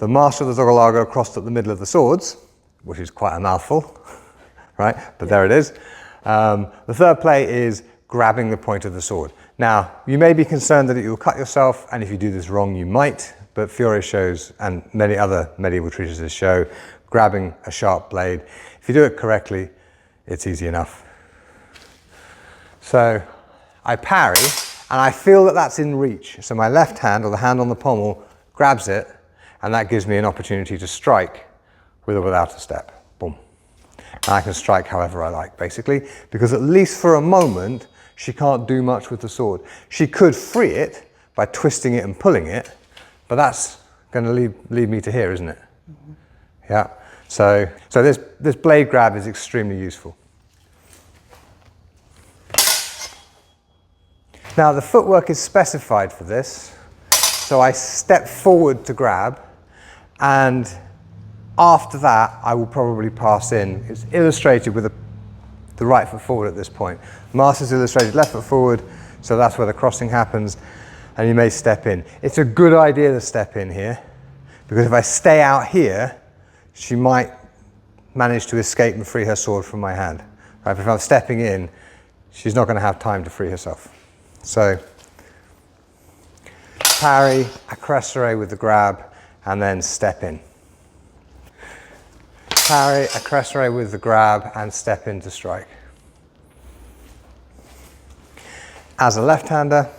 the master of the zogho largo crossed up the middle of the swords, which is quite a mouthful, right? But there it is. The third play is grabbing the point of the sword. Now, you may be concerned that you'll cut yourself, and if you do this wrong, you might, but Fiore shows, and many other medieval treatises show, grabbing a sharp blade. If you do it correctly, it's easy enough. So I parry, and I feel that that's in reach. So my left hand, or the hand on the pommel, grabs it, and that gives me an opportunity to strike with or without a step. Boom. And I can strike however I like, basically, because at least for a moment, she can't do much with the sword. She could free it by twisting it and pulling it, but that's going to lead me to here, isn't it? Mm-hmm. Yeah. So this blade grab is extremely useful. Now the footwork is specified for this, so I step forward to grab, and after that I will probably pass in. It's illustrated with the right foot forward at this point. Master's illustrated left foot forward, so that's where the crossing happens, and you may step in. It's a good idea to step in here, because if I stay out here, she might manage to escape and free her sword from my hand. Right? But if I'm stepping in, she's not going to have time to free herself. So, parry, accrescere with the grab, and then step in. Parry, accrescere with the grab, and step in to strike. As a left-hander,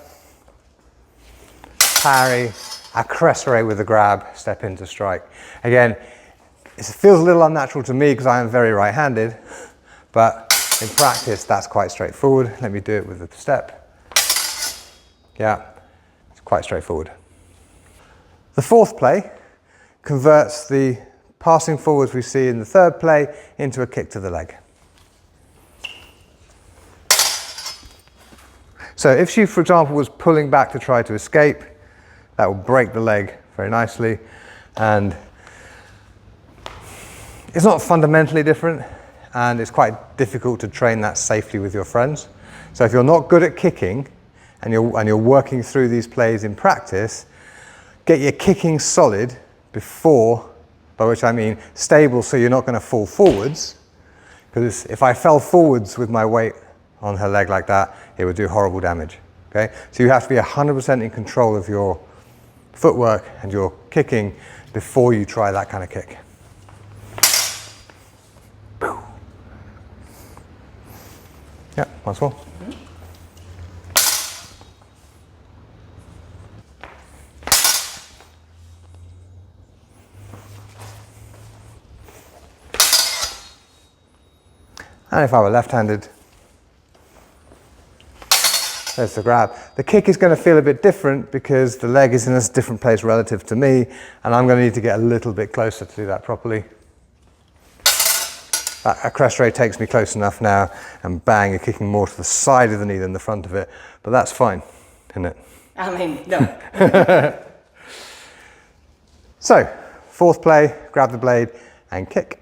parry, accrescere with the grab, step in to strike. Again, it feels a little unnatural to me because I am very right-handed, but in practice that's quite straightforward. Let me do it with the step. Yeah, it's quite straightforward. The fourth play converts the passing forwards we see in the third play into a kick to the leg. So if she, for example, was pulling back to try to escape, that will break the leg very nicely, and it's not fundamentally different, and it's quite difficult to train that safely with your friends. So if you're not good at kicking, and you're working through these plays in practice, get your kicking solid before, by which I mean stable so you're not going to fall forwards, because if I fell forwards with my weight on her leg like that, it would do horrible damage. Okay? So you have to be 100% in control of your footwork and your kicking before you try that kind of kick. Yeah, once more. And if I were left-handed, there's the grab. The kick is going to feel a bit different because the leg is in a different place relative to me, and I'm going to need to get a little bit closer to do that properly. That accrescere takes me close enough now, and bang, you're kicking more to the side of the knee than the front of it, but that's fine, isn't it? I mean, no. So, fourth play, grab the blade and kick.